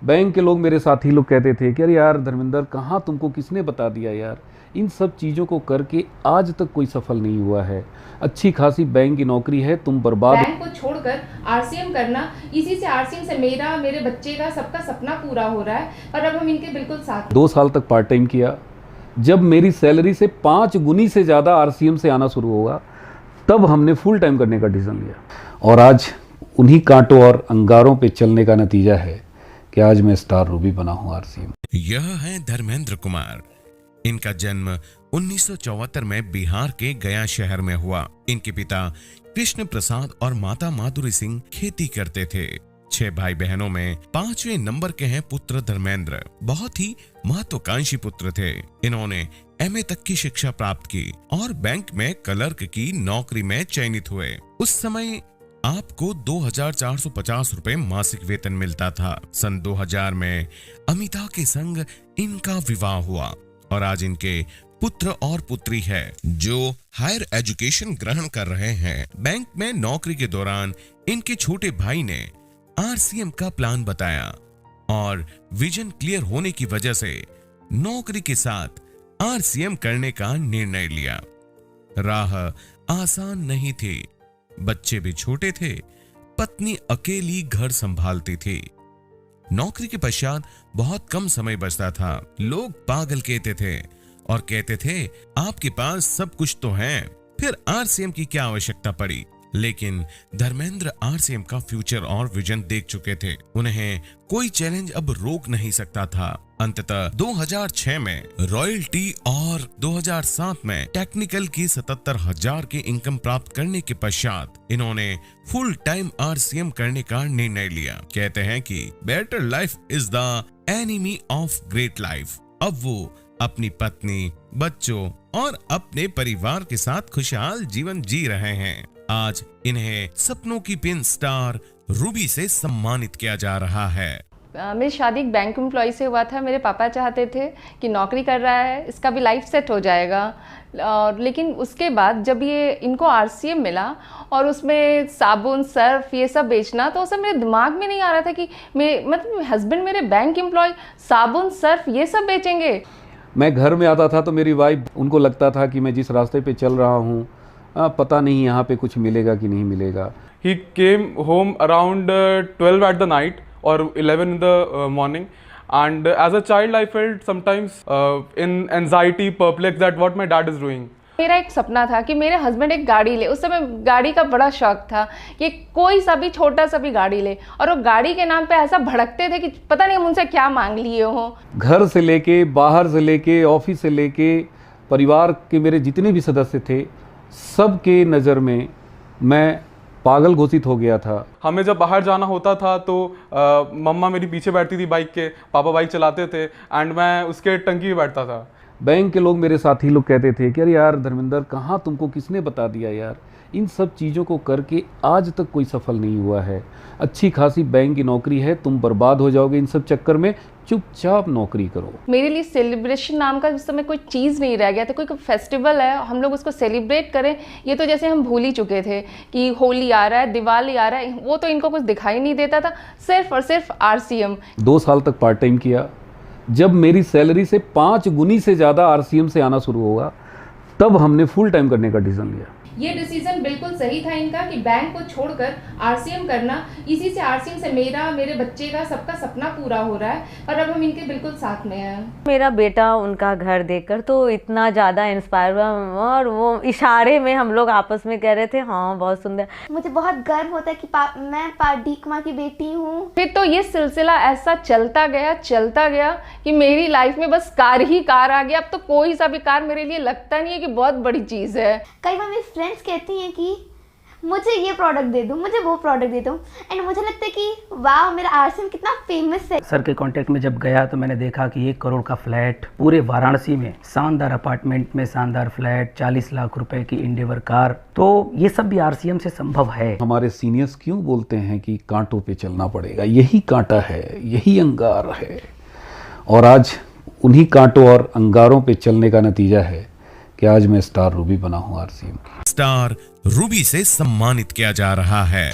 Bank के लोग, मेरे साथी लोग कहते थे कि अरे यार धर्मेंद्र, कहाँ तुमको किसने बता दिया यार, इन सब चीज़ों को करके आज तक कोई सफल नहीं हुआ है। अच्छी खासी बैंक की नौकरी है, तुम बर्बाद। बैंक को छोड़कर आरसीएम करना, इसी से आरसीएम से मेरा, मेरे बच्चे का, सबका सपना पूरा हो रहा है। और अब हम इनके बिल्कुल साथ। 2 साल तक पार्ट टाइम किया। जब मेरी सैलरी से 5 गुनी से ज़्यादा आरसीएम से आना शुरू होगा, तब हमने फुल टाइम करने का डिसीजन लिया। और आज उन्हीं कांटों और अंगारों पे चलने का नतीजा है कि आज मैं स्टार रूबी बना हूँ आरसीएम। यह है धर्मेंद्र कुमार। इनका जन्म 1974 में बिहार के गया शहर में हुआ। इनके पिता कृष्ण प्रसाद और माता माधुरी सिंह खेती करते थे। 6 भाई बहनों में 5वें नंबर के हैं पुत्र धर्मेंद्र। बहुत ही महत्वाकांक्षी पुत्र थे। इन्होंने एमए तक की शिक्षा प्राप्त की और बैंक में क्लर्क की नौकरी में चयनित हुए। उस समय आपको 2450 रुपए मासिक वेतन मिलता था। सन 2000 में अमिता के संग इनका विवाह हुआ और आज इनके पुत्र और पुत्री है जो हायर एजुकेशन ग्रहण कर रहे हैं। बैंक में नौकरी के दौरान इनके छोटे भाई ने आरसीएम का प्लान बताया और विजन क्लियर होने की वजह से नौकरी के साथ आरसीएम करने का निर्णय लिया। राह आसान नहीं थी, बच्चे भी छोटे थे, पत्नी अकेली घर संभालती थी। नौकरी के पश्चात बहुत कम समय बचता था। लोग पागल कहते थे और कहते थे आपके पास सब कुछ तो है, फिर आरसीएम की क्या आवश्यकता पड़ी। लेकिन धर्मेंद्र आरसीएम का फ्यूचर और विजन देख चुके थे। उन्हें कोई चैलेंज अब रोक नहीं सकता था। अंततः 2006 में रॉयल्टी और 2007 में टेक्निकल की 77,000 की इनकम प्राप्त करने के पश्चात इन्होंने फुल टाइम आरसीएम करने का निर्णय लिया। कहते हैं कि better life is the enemy of great life. अब वो अपनी पत्नी, बच्चों और अपने परिवार के साथ खुशहाल जीवन जी रहे हैं। आज इन्हें सपनों की पिन स्टार रूबी से सम्मानित किया जा रहा है। मेरी शादी एक बैंक एम्प्लॉय से हुआ था। मेरे पापा चाहते थे कि नौकरी कर रहा है, इसका भी लाइफ सेट हो जाएगा। और लेकिन उसके बाद जब ये इनको आरसीएम मिला और उसमें साबुन, सर्फ ये सब बेचना, तो उस समय मेरे दिमाग में नहीं आ रहा था कि मतलब हस्बैंड मेरे बैंक एम्प्लॉय साबुन, सर्फ ये सब बेचेंगे। मैं घर में आता था तो मेरी वाइफ, उनको लगता था कि मैं जिस रास्ते पे चल रहा हूँ पता नहीं यहाँ पे कुछ मिलेगा कि नहीं मिलेगा। He came home around 12 at the night or 11 in the morning, and as a child I felt sometimes in anxiety, perplexed at what my dad is doing. मेरा एक सपना था कि मेरे हस्बैंड एक गाड़ी ले। उस समय गाड़ी का बड़ा शौक था कि कोई सा भी छोटा सा भी गाड़ी ले, और वो गाड़ी के नाम पे ऐसा भड़कते थे कि पता नहीं हम उनसे क्या मांग लिए हो। घर से लेके, बाहर से लेके, ऑफिस से लेके, परिवार के मेरे जितने भी सदस्य थे, सबके नज़र में मैं पागल घोषित हो गया था। हमें जब बाहर जाना होता था तो मम्मा मेरी पीछे बैठती थी बाइक के, पापा बाइक चलाते थे एंड मैं उसके टंकी में बैठता था। बैंक के लोग, मेरे साथी लोग कहते थे कि अरे यार धर्मेंद्र, कहाँ तुमको किसने बता दिया यार, इन सब चीज़ों को करके आज तक कोई सफल नहीं हुआ है। अच्छी खासी बैंक की नौकरी है, तुम बर्बाद हो जाओगे इन सब चक्कर में, चुपचाप नौकरी करो। मेरे लिए सेलिब्रेशन नाम का उस समय कोई चीज़ नहीं रह गया था। कोई फेस्टिवल है, हम लोग उसको सेलिब्रेट करें, ये तो जैसे हम भूल ही चुके थे कि होली आ रहा है, दिवाली आ रहा है, वो तो इनको कुछ दिखाई नहीं देता था। सिर्फ और सिर्फ आरसीएम। 2 साल तक पार्ट टाइम किया। जब मेरी सैलरी से 5 गुनी से ज़्यादा आरसीएम से आना शुरू होगा, तब हमने फुल टाइम करने का डिसीजन लिया। ये डिसीजन बिल्कुल सही था इनका कि बैंक को छोड़कर आरसीएम करना, इसी से आरसीएम से मेरा, मेरे बच्चे का, सबका सपना पूरा हो रहा है। और अब हम इनके बिल्कुल साथ में हैं। मेरा बेटा उनका घर देखकर तो इतना ज़्यादा इंस्पायर हुआ, और वो इशारे में हम लोग आपस में कह रहे थे हाँ बहुत सुंदर। मुझे बहुत गर्व होता है कि मैं डी कुमार की बेटी हूँ। फिर तो ये सिलसिला ऐसा चलता गया कि मेरी लाइफ में बस कार ही कार आ गया। अब तो कोई सा भी कार मेरे लिए लगता नहीं है कि बहुत बड़ी चीज़ है। कई बार मेरी फ्रेंड्स कहती हैं कि मुझे ये प्रोडक्ट दे दो, मुझे वो प्रोडक्ट दे दो, एंड मुझे लगता है कि वाह मेरा आरसीएम कितना फेमस है। सर के कांटेक्ट में जब गया तो मैंने देखा कि 1 करोड़ का फ्लैट पूरे वाराणसी में, शानदार अपार्टमेंट में शानदार फ्लैट, 40 लाख रुपए की इंडिवर कार, तो ये सब भी आरसीएम से संभव है। हमारे सीनियर्स क्यों बोलते हैं कि कांटों पे चलना पड़ेगा, यही कांटा है, यही अंगार है। और आज उन्हीं कांटों और अंगारों पे चलने का नतीजा है कि आज मैं स्टार रूबी बना हूँ आरसीएम। स्टार रूबी से सम्मानित किया जा रहा है।